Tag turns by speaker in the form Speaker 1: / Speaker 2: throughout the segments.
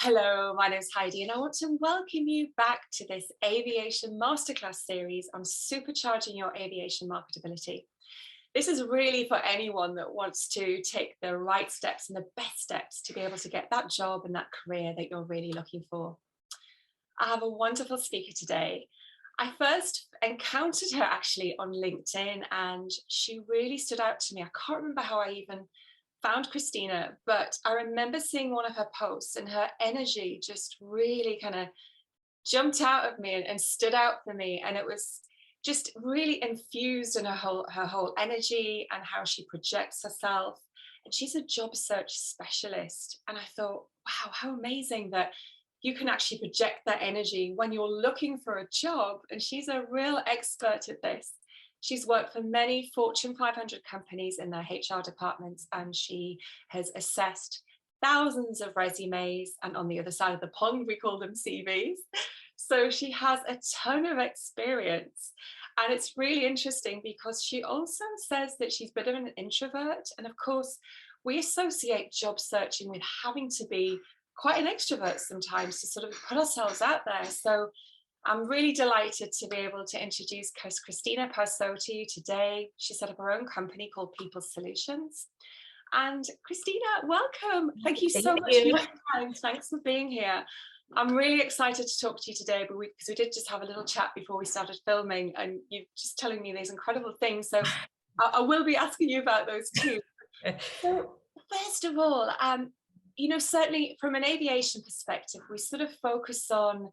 Speaker 1: Hello, my name is Heidi, and I want to welcome you back to this Aviation Masterclass series on supercharging your aviation marketability. This is really for anyone that wants to take the right steps and the best steps to be able to get that job and that career that you're really looking for. I have a wonderful speaker today. I first encountered her actually on LinkedIn, and she really stood out to me. I can't remember how I even found Christina, but I remember seeing one of her posts and her energy just really kind of jumped out of me and stood out for me. And it was just really infused in her whole energy and how she projects herself. And she's a job search specialist. And I thought, wow, how amazing that you can actually project that energy when you're looking for a job. And she's a real expert at this. She's worked for many Fortune 500 companies in their HR departments, and she has assessed thousands of resumes. And on the other side of the pond, we call them CVs. So she has a ton of experience. And it's really interesting because she also says that she's a bit of an introvert. And of course, we associate job searching with having to be quite an extrovert sometimes to sort of put ourselves out there. So I'm really delighted to be able to introduce Christina Parso to you today. She set up her own company called People Solutions. And Christina, welcome. Thank you so much for your time. Thanks for being here. I'm really excited to talk to you today, but because we did just have a little chat before we started filming, and you're just telling me these incredible things. So I will be asking you about those too. So first of all, certainly from an aviation perspective, we sort of focus on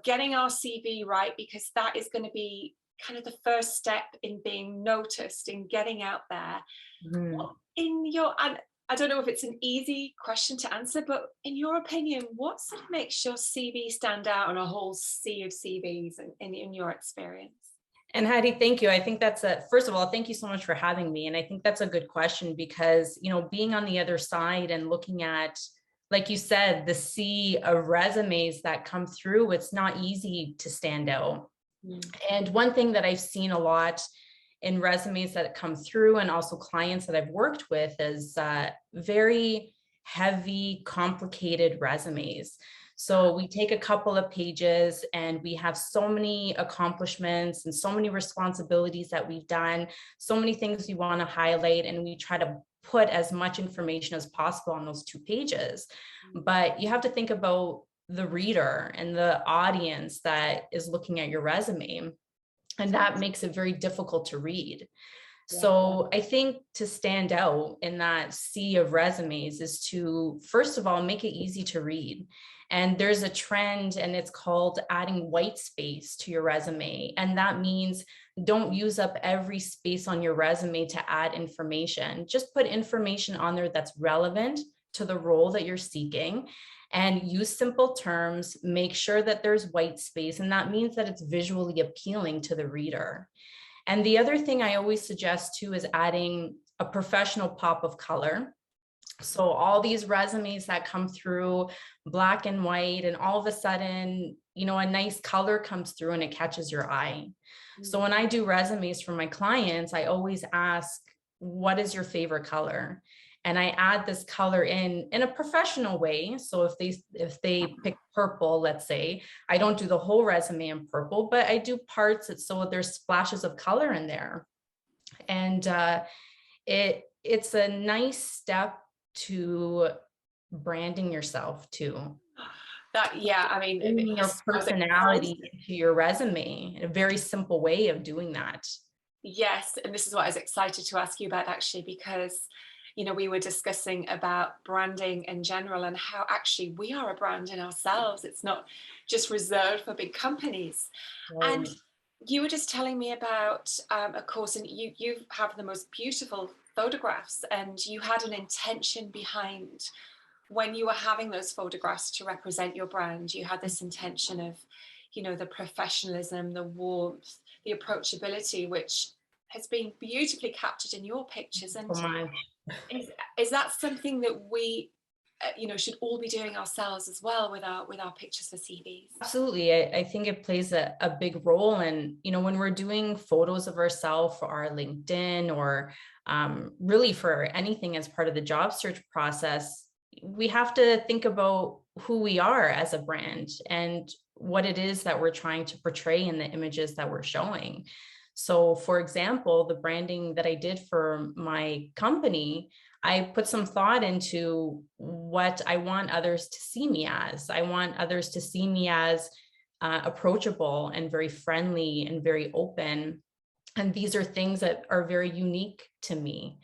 Speaker 1: getting our CV right, because that is going to be kind of the first step in being noticed, in getting out there. And I don't know if it's an easy question to answer, but in your opinion, what sort of makes your CV stand out on a whole sea of CVs in your experience?
Speaker 2: And Heidi, thank you. I think first of all, thank you so much for having me. And I think that's a good question because, being on the other side and looking at, like you said, the sea of resumes that come through, it's not easy to stand out. And one thing that I've seen a lot in resumes that come through and also clients that I've worked with is very heavy, complicated resumes. So we take a couple of pages and we have so many accomplishments and so many responsibilities that we've done, so many things we want to highlight, and we try to put as much information as possible on those 2 pages. But you have to think about the reader and the audience that is looking at your resume, and that makes it very difficult to read. So I think to stand out in that sea of resumes is to, first of all, make it easy to read. And there's a trend, and it's called adding white space to your resume. And that means don't use up every space on your resume to add information. Just put information on there that's relevant to the role that you're seeking, and use simple terms. Make sure that there's white space, and that means that it's visually appealing to the reader. And the other thing I always suggest too is adding a professional pop of color. So all these resumes that come through black and white, and all of a sudden, a nice color comes through and it catches your eye. So when I do resumes for my clients, I always ask, what is your favorite color? And I add this color in a professional way. So if they pick purple, let's say, I don't do the whole resume in purple, but I do parts so there's splashes of color in there. And it's a nice step to branding yourself too.
Speaker 1: Bringing
Speaker 2: your personality into your resume, a very simple way of doing that.
Speaker 1: Yes, and this is what I was excited to ask you about actually, because we were discussing about branding in general and how actually we are a brand in ourselves. It's not just reserved for big companies. Right. And you were just telling me about, of course, and you have the most beautiful photographs, and you had an intention behind when you were having those photographs to represent your brand. You had this intention of, the professionalism, the warmth, the approachability, which has been beautifully captured in your pictures. And is that something that we should all be doing ourselves as well with our pictures for CVs?
Speaker 2: Absolutely. I think it plays a big role. And, when we're doing photos of ourselves for our LinkedIn or really for anything as part of the job search process, we have to think about who we are as a brand and what it is that we're trying to portray in the images that we're showing. So for example, the branding that I did for my company, I put some thought into what I want others to see me as. I want others to see me as approachable and very friendly and very open. And these are things that are very unique to me.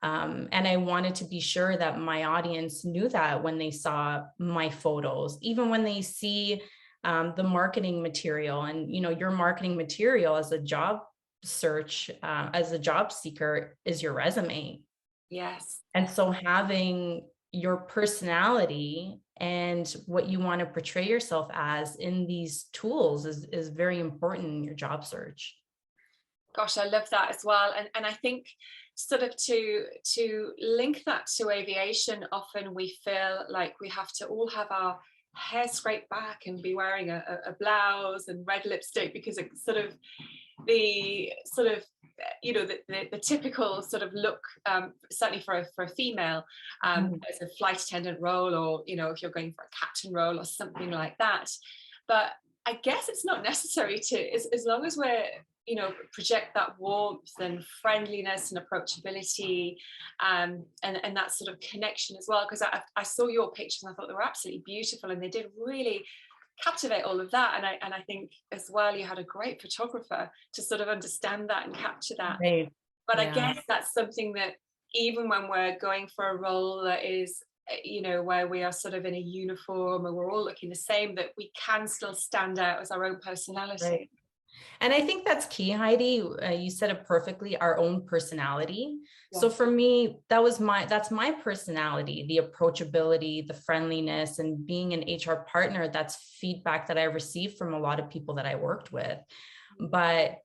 Speaker 2: And I wanted to be sure that my audience knew that when they saw my photos, even when they see the marketing material. And, you know, your marketing material as a job search, as a job seeker, is your resume.
Speaker 1: Yes.
Speaker 2: And so having your personality and what you want to portray yourself as in these tools is very important in your job search.
Speaker 1: Gosh, I love that as well. And I think sort of to link that to aviation, often we feel like we have to all have our hair scraped back and be wearing a blouse and red lipstick, because it's sort of the you know, the typical sort of look, certainly for a female, as a flight attendant role, or, you know, if you're going for a captain role or something like that. But I guess it's not necessary to, as long as we're, you know, project that warmth and friendliness and approachability, and that sort of connection as well. Because I saw your pictures and I thought they were absolutely beautiful, and they did really captivate all of that. And I think as well, you had a great photographer to sort of understand that and capture that.
Speaker 2: Right.
Speaker 1: But
Speaker 2: Yeah.
Speaker 1: I guess that's something that even when we're going for a role that is, you know, where we are sort of in a uniform and we're all looking the same, that we can still stand out as our own personality.
Speaker 2: Right. And I think that's key, Heidi. You said it perfectly, our own personality.
Speaker 1: Yeah.
Speaker 2: So for me, that's my personality, the approachability, the friendliness, and being an HR partner. That's feedback that I received from a lot of people that I worked with. But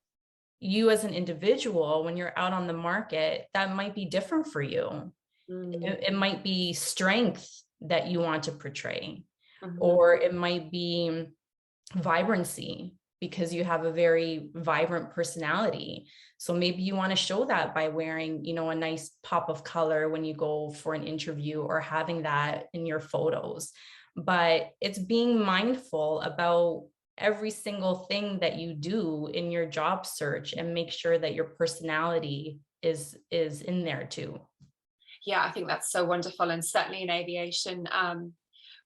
Speaker 2: you as an individual, when you're out on the market, that might be different for you. It might be strength that you want to portray, or it might be vibrancy, because you have a very vibrant personality. So maybe you want to show that by wearing, you know, a nice pop of color when you go for an interview, or having that in your photos. But it's being mindful about every single thing that you do in your job search, and make sure that your personality is in there too.
Speaker 1: Yeah, I think that's so wonderful. And certainly in aviation,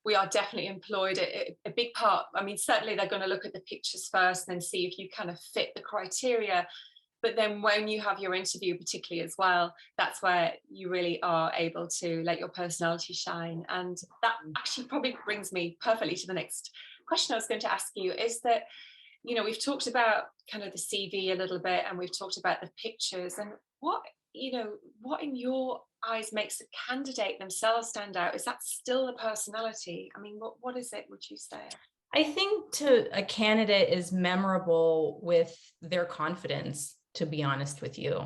Speaker 1: we are definitely employed a big part. I mean, certainly they're going to look at the pictures first and then see if you kind of fit the criteria. But then when you have your interview, particularly as well, that's where you really are able to let your personality shine. And that actually probably brings me perfectly to the next question I was going to ask you, is that, you know, we've talked about kind of the CV a little bit, and we've talked about the pictures, and what in your eyes makes a candidate themselves stand out? Is that still the personality? I mean, what is it, would you say?
Speaker 2: I think to a candidate is memorable with their confidence, to be honest with you.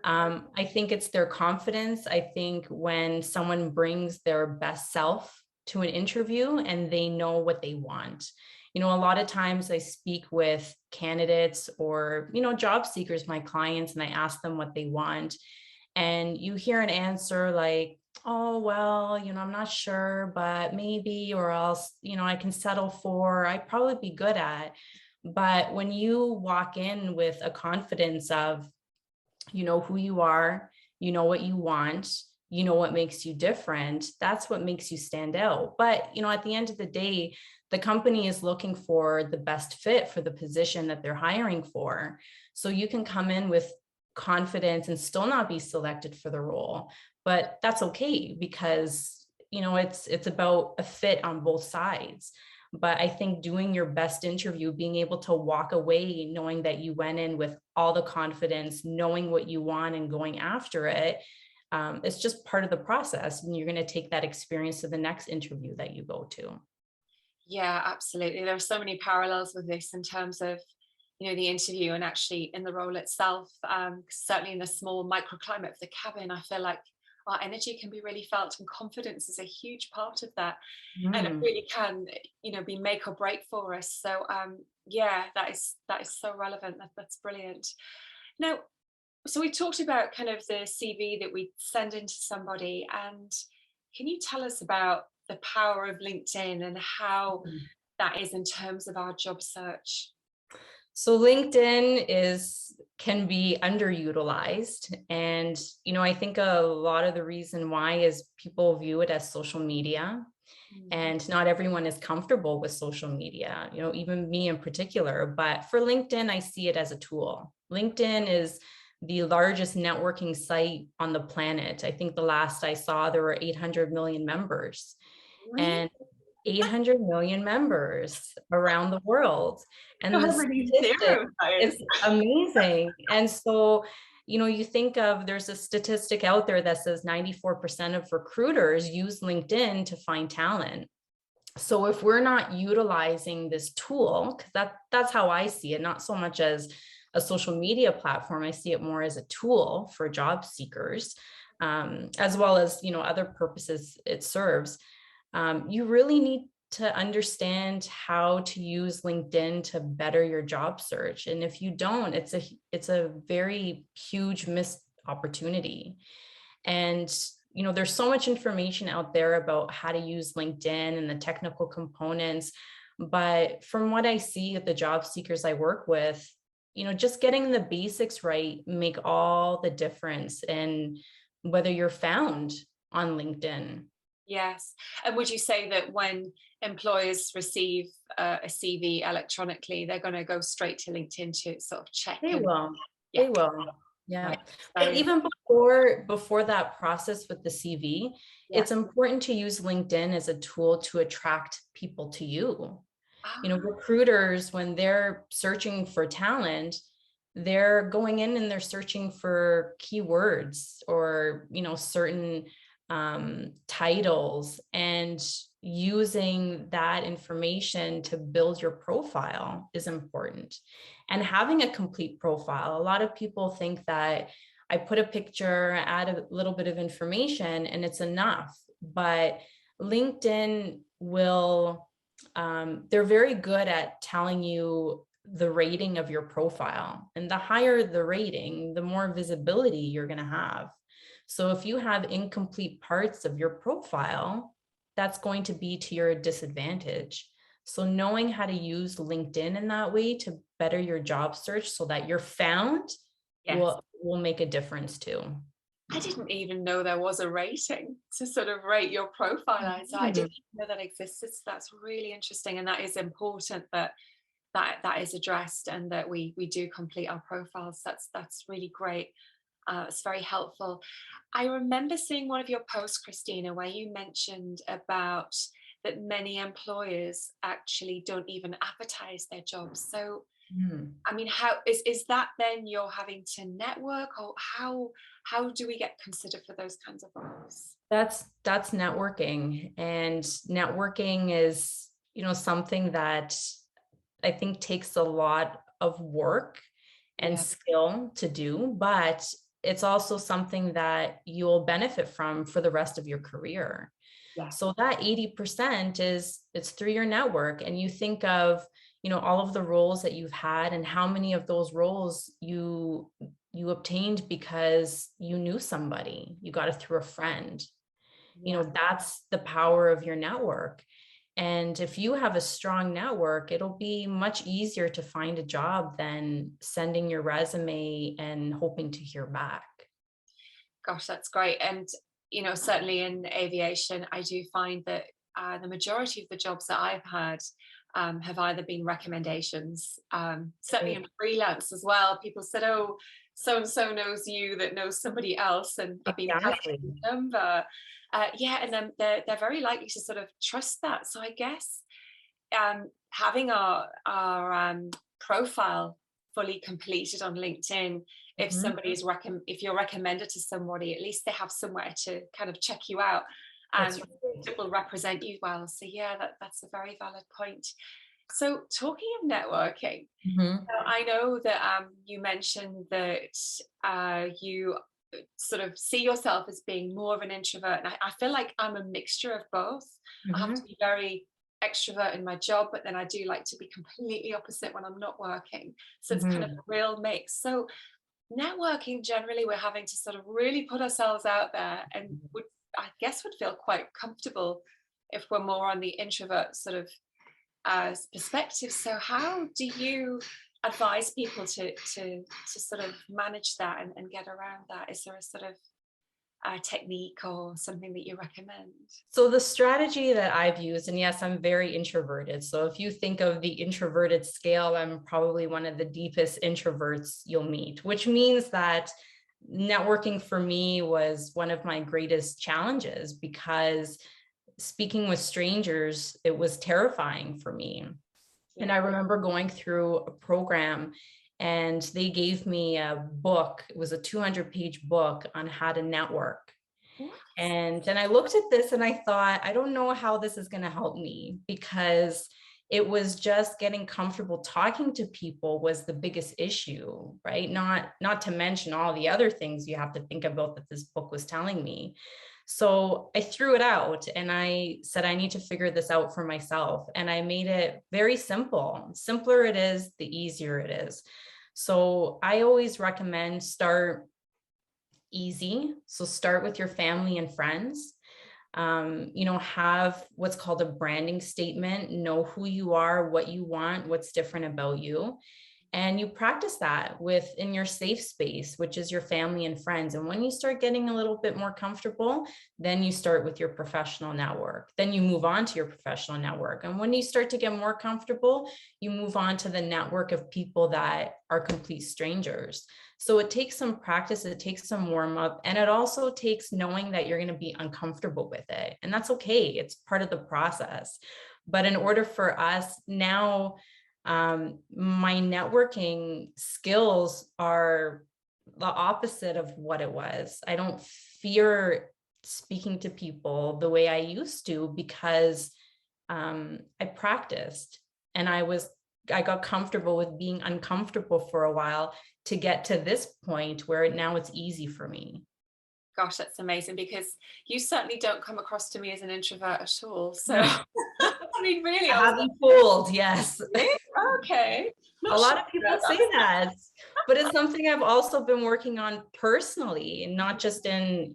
Speaker 2: I think it's their confidence. I think when someone brings their best self to an interview and they know what they want. You know, a lot of times I speak with candidates or, you know, job seekers, my clients, and I ask them what they want. And you hear an answer like, oh, well, you know, I'm not sure, but maybe, or else, you know, I can settle for, I'd probably be good at. But when you walk in with a confidence of, you know who you are, you know what you want, you know what makes you different, that's what makes you stand out. But, you know, at the end of the day, the company is looking for the best fit for the position that they're hiring for. So you can come in with confidence and still not be selected for the role, but that's okay, because, you know, it's about a fit on both sides. But I think doing your best interview, being able to walk away knowing that you went in with all the confidence, knowing what you want and going after it, it's just part of the process. And you're going to take that experience to the next interview that you go to.
Speaker 1: Yeah, absolutely. There are so many parallels with this in terms of, you know, the interview and actually in the role itself. Certainly in the small microclimate of the cabin, I feel like our energy can be really felt, and confidence is a huge part of that. And it really can, you know, be make or break for us. So yeah, that is so relevant. That's brilliant. Now, so we talked about kind of the CV that we send into somebody, and Can you tell us about the power of LinkedIn and how that is in terms of our job search?
Speaker 2: So LinkedIn can be underutilized. And, I think a lot of the reason why is people view it as social media. And not everyone is comfortable with social media, even me in particular. But for LinkedIn, I see it as a tool. LinkedIn is the largest networking site on the planet. I think the last I saw, there were 800 million members.
Speaker 1: Really?
Speaker 2: And 800 million members around the world. And the statistic is amazing. And so, you think of, there's a statistic out there that says 94% of recruiters use LinkedIn to find talent. So if we're not utilizing this tool, because that's how I see it, not so much as a social media platform, I see it more as a tool for job seekers, as well as, other purposes it serves. You really need to understand how to use LinkedIn to better your job search. And if you don't, it's a very huge missed opportunity. And, there's so much information out there about how to use LinkedIn and the technical components. But from what I see with the job seekers I work with, just getting the basics right make all the difference in whether you're found on LinkedIn.
Speaker 1: Yes. And would you say that when employers receive a CV electronically, they're going to go straight to LinkedIn to sort of check?
Speaker 2: They will. Yeah. They will. Yeah.
Speaker 1: Right.
Speaker 2: And even before that process with the CV, it's important to use LinkedIn as a tool to attract people to you. Recruiters, when they're searching for talent, they're going in and they're searching for keywords or, certain titles, and using that information to build your profile is important. And having a complete profile, a lot of people think that I put a picture, add a little bit of information, and it's enough. But LinkedIn will, they're very good at telling you the rating of your profile. And the higher the rating, the more visibility you're going to have. So if you have incomplete parts of your profile, that's going to be to your disadvantage. So knowing how to use LinkedIn in that way to better your job search so that you're found will make a difference too.
Speaker 1: I didn't even know there was a rating to sort of rate your profile. So I didn't even know that existed. So that's really interesting. And that is important that is addressed and that we do complete our profiles. That's really great. It's very helpful. I remember seeing one of your posts, Christina, where you mentioned about that many employers actually don't even advertise their jobs. So, I mean, how is that then you're having to network, or how do we get considered for those kinds of roles?
Speaker 2: That's networking, and networking is, something that I think takes a lot of work and skill to do, but it's also something that you'll benefit from for the rest of your career. So that 80% it's through your network. And you think of, all of the roles that you've had and how many of those roles you obtained because you knew somebody, you got it through a friend. That's the power of your network. And if you have a strong network, it'll be much easier to find a job than sending your resume and hoping to hear back.
Speaker 1: Gosh, that's great. And, certainly in aviation, I do find that the majority of the jobs that I've had have either been recommendations, certainly in freelance as well. People said, oh, so-and-so knows you that knows somebody else, and I've been passed the number. And then they're very likely to sort of trust that. So I guess having our profile fully completed on LinkedIn, if somebody is if you're recommended to somebody, at least they have somewhere to kind of check you out, and it will represent you well. So that's a very valid point. So talking of networking, I know that you mentioned that you sort of see yourself as being more of an introvert, and I feel like I'm a mixture of both. I have to be very extrovert in my job, but then I do like to be completely opposite when I'm not working. So it's kind of a real mix. So networking, generally, we're having to sort of really put ourselves out there, and I guess would feel quite comfortable if we're more on the introvert sort of perspective. So how do you advise people to sort of manage that and get around that? Is there a sort of technique or something that you recommend?
Speaker 2: So the strategy that I've used, and yes, I'm very introverted. So if you think of the introverted scale, I'm probably one of the deepest introverts you'll meet, which means that networking for me was one of my greatest challenges, because speaking with strangers, it was terrifying for me. And I remember going through a program and they gave me a book. It was a 200-page book on how to network. And then I looked at this and I thought, I don't know how this is going to help me, because it was just getting comfortable talking to people was the biggest issue, right? Not to mention all the other things you have to think about that this book was telling me. So I threw it out and I said, I need to figure this out for myself. And I made it very simple. Simpler it is, the easier it is. So I always recommend start easy. So start with your family and friends. Have what's called a branding statement, know who you are, what you want, what's different about you. And you practice that within your safe space, which is your family and friends. And when you start getting a little bit more comfortable, then you start with your professional network. Then you move on to your professional network. And when you start to get more comfortable, you move on to the network of people that are complete strangers. So it takes some practice, it takes some warm up, and it also takes knowing that you're going to be uncomfortable with it. And that's okay. It's part of the process. But in order for us now, my networking skills are the opposite of what it was. I don't fear speaking to people the way I used to, because I practiced and I got comfortable with being uncomfortable for a while to get to this point where now it's easy for me.
Speaker 1: Gosh, that's amazing, because you certainly don't come across to me as an introvert at all. So,
Speaker 2: No.
Speaker 1: I mean, really,
Speaker 2: I haven't fooled, yes.
Speaker 1: Okay.
Speaker 2: A lot of people say that, but it's something I've also been working on personally, and not just in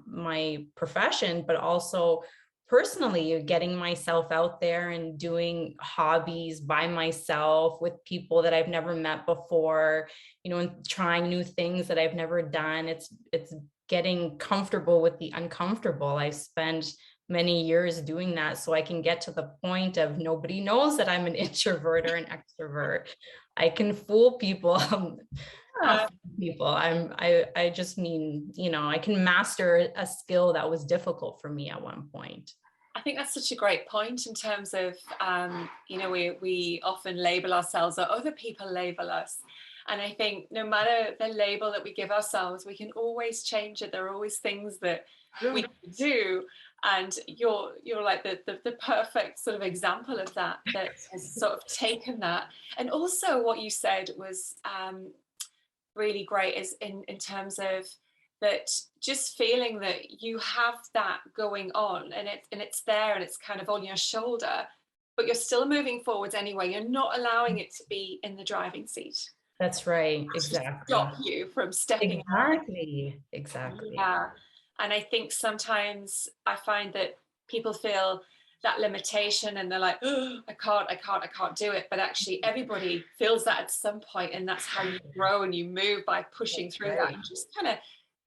Speaker 2: my profession, but also personally, getting myself out there and doing hobbies by myself with people that I've never met before, and trying new things that I've never done. It's getting comfortable with the uncomfortable. I spend many years doing that so I can get to the point of nobody knows that I'm an introvert or an extrovert. I can fool people. Not people. I just mean, I can master a skill that was difficult for me at one point.
Speaker 1: I think that's such a great point in terms of, we often label ourselves, or other people label us. And I think no matter the label that we give ourselves, we can always change it. There are always things that we can do. And you're like the perfect sort of example of that has sort of taken that. And also what you said was really great, is in terms of that, just feeling that you have that going on, and it's there and it's kind of on your shoulder, but you're still moving forwards anyway. You're not allowing it to be in the driving seat.
Speaker 2: That's right. Exactly.
Speaker 1: Stop you from stepping out.
Speaker 2: Exactly.
Speaker 1: Yeah. And I think sometimes I find that people feel that limitation and they're like, oh, I can't do it. But actually everybody feels that at some point, and that's how you grow and you move, by pushing through that and just kind of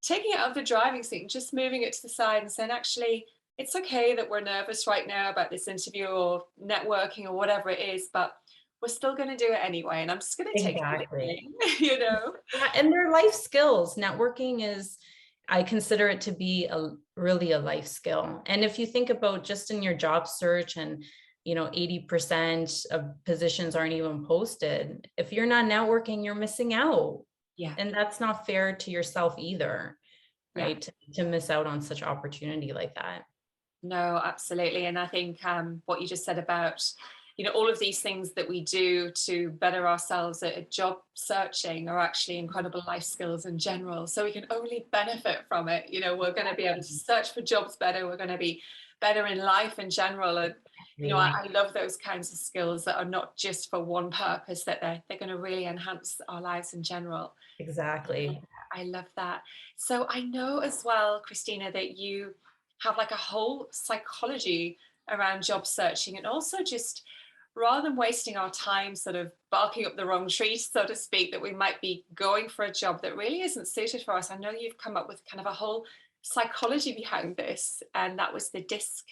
Speaker 1: taking it out of the driving seat and just moving it to the side and saying, actually, it's okay that we're nervous right now about this interview or networking or whatever it is, but we're still going to do it anyway. And I'm just going to take it,
Speaker 2: And they're life skills. Networking is, I consider it to be really a life skill. And if you think about just in your job search, and 80% of positions aren't even posted, if you're not networking, you're missing out.
Speaker 1: Yeah.
Speaker 2: And that's not fair to yourself either, right? To miss out on such opportunity like that.
Speaker 1: No, absolutely. And I think what you just said about, all of these things that we do to better ourselves at job searching are actually incredible life skills in general. So we can only benefit from it. We're going to be able to search for jobs better. We're going to be better in life in general. And, I love those kinds of skills that are not just for one purpose, that they're going to really enhance our lives in general.
Speaker 2: Exactly.
Speaker 1: I love that. So I know as well, Christina, that you have like a whole psychology around job searching, and also just rather than wasting our time sort of barking up the wrong tree, so to speak, that we might be going for a job that really isn't suited for us. I know you've come up with kind of a whole psychology behind this, and that was the DISC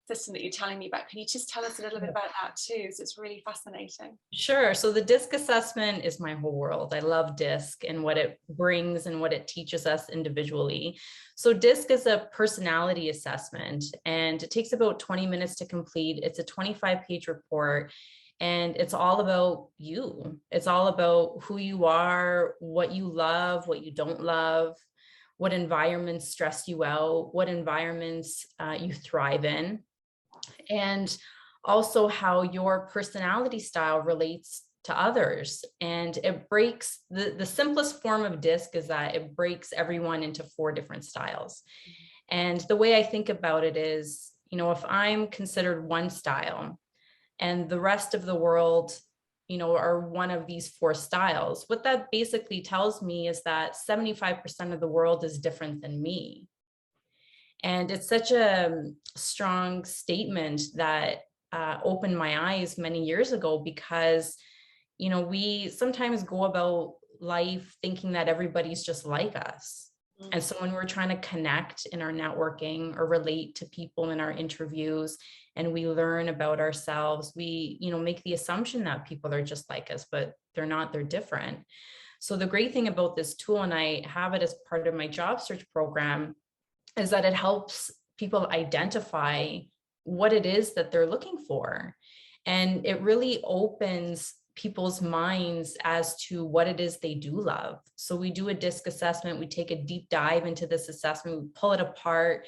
Speaker 1: system that you're telling me about. Can you just tell us a little bit about that too? So it's really fascinating.
Speaker 2: Sure. So the DISC assessment is my whole world. I love DISC and what it brings and what it teaches us individually. So DISC is a personality assessment, and it takes about 20 minutes to complete. It's a 25-page report, and it's all about you. It's all about who you are, what you love, what you don't love, what environments stress you out, what environments you thrive in, and also how your personality style relates to others. And it breaks, the simplest form of DISC is that it breaks everyone into 4 different styles. And the way I think about it is, if I'm considered one style and the rest of the world, are one of these 4 styles, what that basically tells me is that 75% of the world is different than me. And it's such a strong statement that opened my eyes many years ago, because, we sometimes go about life thinking that everybody's just like us. Mm-hmm. And so when we're trying to connect in our networking or relate to people in our interviews, and we learn about ourselves, we, make the assumption that people are just like us, but they're not, they're different. So the great thing about this tool, and I have it as part of my job search program, is that it helps people identify what it is that they're looking for. And it really opens people's minds as to what it is they do love. So we do a DISC assessment, we take a deep dive into this assessment, we pull it apart,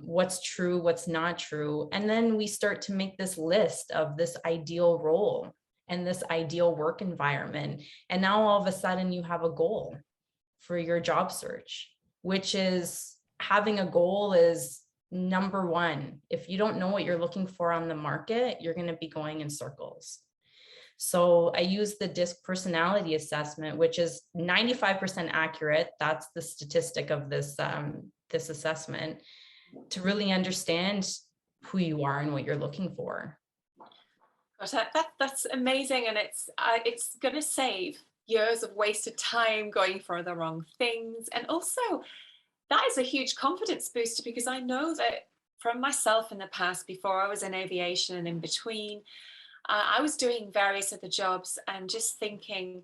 Speaker 2: what's true, what's not true. And then we start to make this list of this ideal role and this ideal work environment. And now all of a sudden you have a goal for your job search, which is, having a goal is number one. If you don't know what you're looking for on the market, you're going to be going in circles. So I use the DISC personality assessment, which is 95% accurate. That's the statistic of this assessment, to really understand who you are and what you're looking for.
Speaker 1: Gosh, that's amazing. And it's going to save years of wasted time going for the wrong things. And also, that is a huge confidence booster, because I know that from myself in the past, before I was in aviation and in between, I was doing various other jobs and just thinking,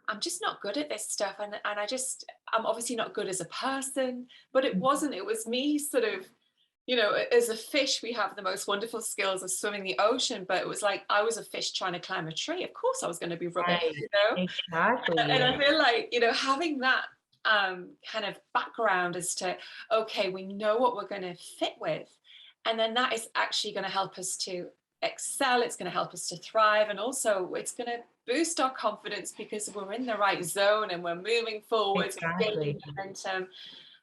Speaker 1: I'm just not good at this stuff. And I'm obviously not good as a person, but it was me sort of, as a fish, we have the most wonderful skills of swimming the ocean, but it was like, I was a fish trying to climb a tree. Of course I was going to be rubbish,
Speaker 2: right. Exactly.
Speaker 1: And I feel like, having that kind of background as to, okay, we know what we're going to fit with, and then that is actually going to help us to excel, it's going to help us to thrive, and also it's going to boost our confidence because we're in the right zone and we're moving forward.
Speaker 2: Exactly.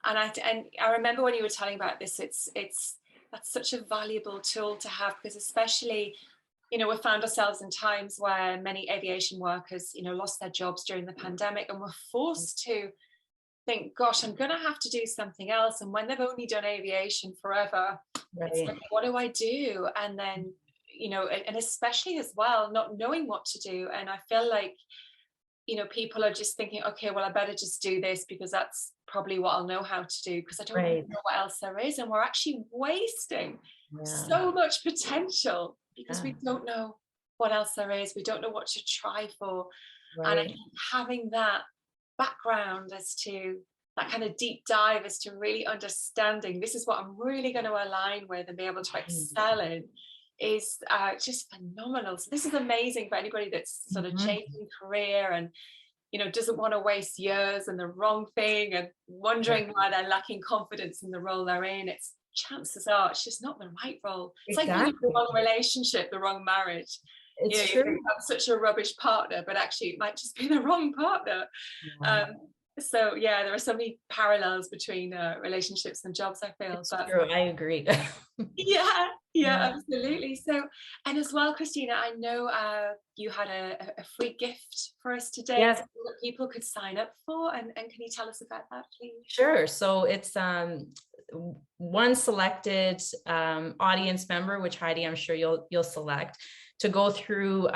Speaker 1: And I remember when you were telling about this, that's such a valuable tool to have, because especially, we found ourselves in times where many aviation workers, lost their jobs during the pandemic, and were forced to think, gosh, I'm going to have to do something else. And when they've only done aviation forever, right, it's like, what do I do? And then, and especially as well, not knowing what to do. And I feel like, people are just thinking, okay, well, I better just do this because that's probably what I'll know how to do, because I don't know what else there is. And we're actually wasting so much potential because we don't know what else there is. We don't know what to try for. And I think having that background as to that kind of deep dive as to really understanding this is what I'm really going to align with and be able to excel in is just phenomenal. So this is amazing for anybody that's sort of changing career and doesn't want to waste years in the wrong thing and wondering why they're lacking confidence in the role they're in. It's chances are it's just not the right role. It's like the wrong relationship, the wrong marriage.
Speaker 2: It's true.
Speaker 1: I'm such a rubbish partner, but actually it might just be the wrong partner. So there are so many parallels between relationships and jobs, I feel.
Speaker 2: It's true. I agree.
Speaker 1: Yeah,
Speaker 2: Yeah.
Speaker 1: yeah, absolutely. So, and as well, Christina, I know you had a free gift for us today
Speaker 2: Yes.
Speaker 1: that people could sign up for, and can you tell us about that, please?
Speaker 2: Sure. So it's one selected audience member, which Heidi, I'm sure you'll select, to go through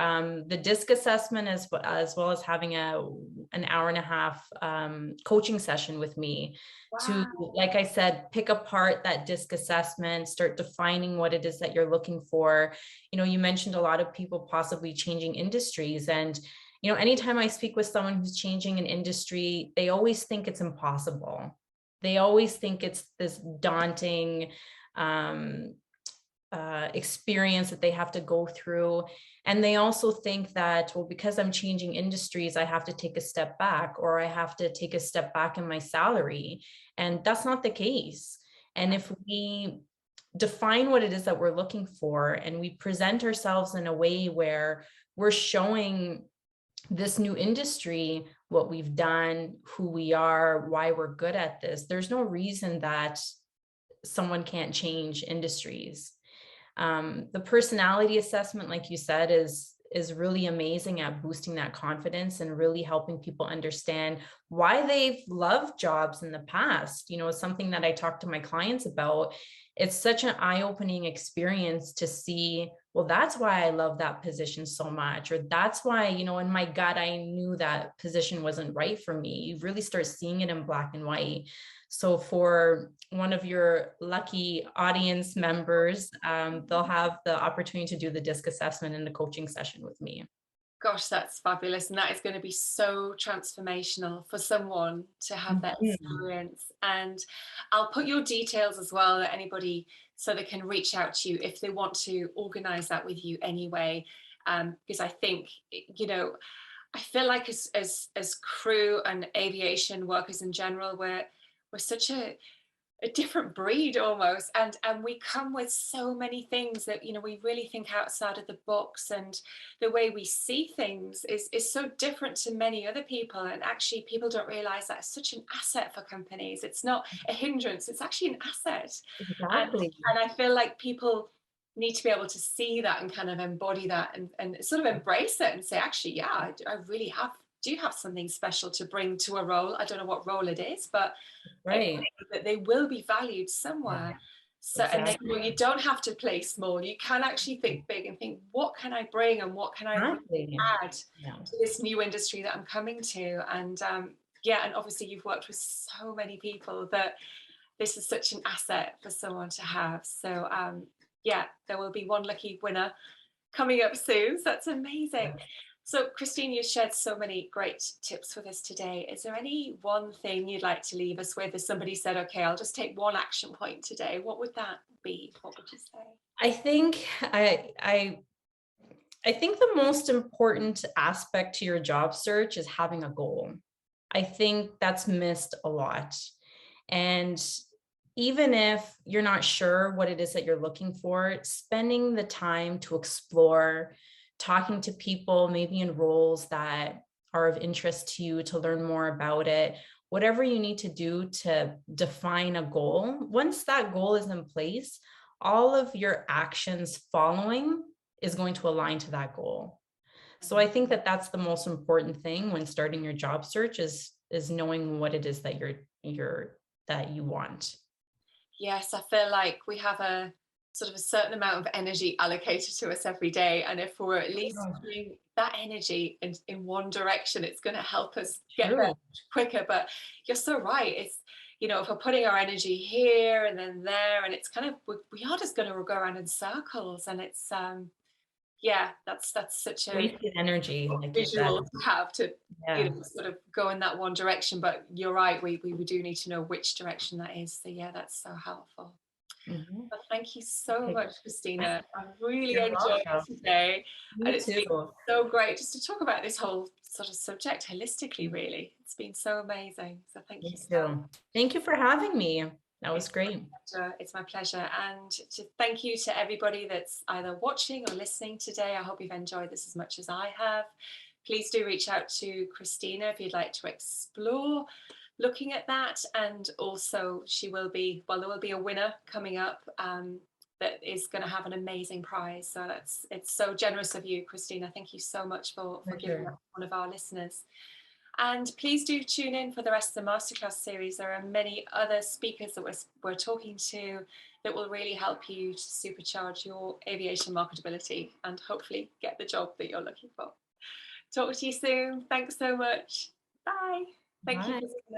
Speaker 2: the DISC assessment as well as having an hour and a half coaching session with me to,
Speaker 1: Wow.
Speaker 2: like I said, pick apart that DISC assessment, start defining what it is that you're looking for. You know, you mentioned a lot of people possibly changing industries, and you know, anytime I speak with someone who's changing an industry, they always think it's impossible. They always think it's this daunting um, experience that they have to go through. And they also think that, well, because I'm changing industries, I have to take a step back, or I have to take a step back in my salary. And that's not the case. And if we define what it is that we're looking for, and we present ourselves in a way where we're showing this new industry what we've done, who we are, why we're good at this, there's no reason that someone can't change industries. The personality assessment, like you said, is really amazing at boosting that confidence and really helping people understand why they've loved jobs in the past. You know, it's something that I talk to my clients about. It's such an eye-opening experience to see, well, that's why I love that position so much, or that's why, you know, in my gut, I knew that position wasn't right for me. You really start seeing it in black and white. So for one of your lucky audience members, they'll have the opportunity to do the DISC assessment in the coaching session with me.
Speaker 1: Gosh, that's fabulous. And that is going to be so transformational for someone to have that
Speaker 2: Mhm.
Speaker 1: experience. And I'll put your details as well that anybody, so they can reach out to you if they want to organize that with you anyway. Because I think, you know, I feel like as crew and aviation workers in general, we're such a different breed almost, and we come with so many things that, you know, we really think outside of the box, and the way we see things is so different to many other people, and actually people don't realize that it's such an asset for companies. It's not a hindrance, it's actually an asset. and
Speaker 2: Exactly.
Speaker 1: and I feel like people need to be able to see that and kind of embody that, and sort of embrace it and say, actually, yeah, I really do have something special to bring to a role. I don't know what role it is, but I
Speaker 2: Right.
Speaker 1: know that they will be valued somewhere. So, and then, you know,
Speaker 2: Exactly.
Speaker 1: you don't have to play small. You can actually think big and think, what can I bring and what can I really
Speaker 2: Exactly.
Speaker 1: add
Speaker 2: Yeah.
Speaker 1: to this new industry that I'm coming to? And yeah, and obviously you've worked with so many people that this is such an asset for someone to have. So yeah, there will be one lucky winner coming up soon. So that's amazing. So, Christine, you shared so many great tips with us today. Is there any one thing you'd like to leave us with? If somebody said, okay, I'll just take one action point today, what would that be? What would you say?
Speaker 2: I think I think the most important aspect to your job search is having a goal. I think that's missed a lot. And even if you're not sure what it is that you're looking for, spending the time to explore, talking to people, maybe in roles that are of interest to you, to learn more about it, whatever you need to do to define a goal. Once that goal is in place, all of your actions following is going to align to that goal. So I think that that's the most important thing when starting your job search is knowing what it is that that you want.
Speaker 1: Yes, I feel like we have a sort of a certain amount of energy allocated to us every day. And if we're at least putting that energy in one direction, it's going to help us get there
Speaker 2: True.
Speaker 1: quicker. But you're so right. It's, you know, if we're putting our energy here and then there, and it's kind of, we are just going to go around in circles. And it's, yeah, that's such a
Speaker 2: Wasted energy, like you said.
Speaker 1: visual to have to, you
Speaker 2: Yeah.
Speaker 1: know, sort of go in that one direction. But you're right, we do need to know which direction that is. So yeah, that's so helpful.
Speaker 2: Mhm.
Speaker 1: Well, thank you so
Speaker 2: Okay.
Speaker 1: much, Christina. I really
Speaker 2: You're
Speaker 1: enjoyed
Speaker 2: welcome.
Speaker 1: today, and
Speaker 2: Me
Speaker 1: it's been
Speaker 2: too.
Speaker 1: so great just to talk about this whole sort of subject holistically. Really, it's been so amazing. So thank you
Speaker 2: Me
Speaker 1: so
Speaker 2: too. Thank you for having me. That was
Speaker 1: much.
Speaker 2: great.
Speaker 1: It's my pleasure. And to thank you to everybody that's either watching or listening today. I hope you've enjoyed this as much as I have. Please do reach out to Christina if you'd like to explore looking at that. And also she will be, well, there will be a winner coming up that is going to have an amazing prize. So it's so generous of you, Christina. Thank you so much for giving that to one of our listeners. And please do tune in for the rest of the masterclass series. There are many other speakers that we're talking to that will really help you to supercharge your aviation marketability and hopefully get the job that you're looking for. Talk to you soon. Thanks so much. Bye. Thank you, Christina.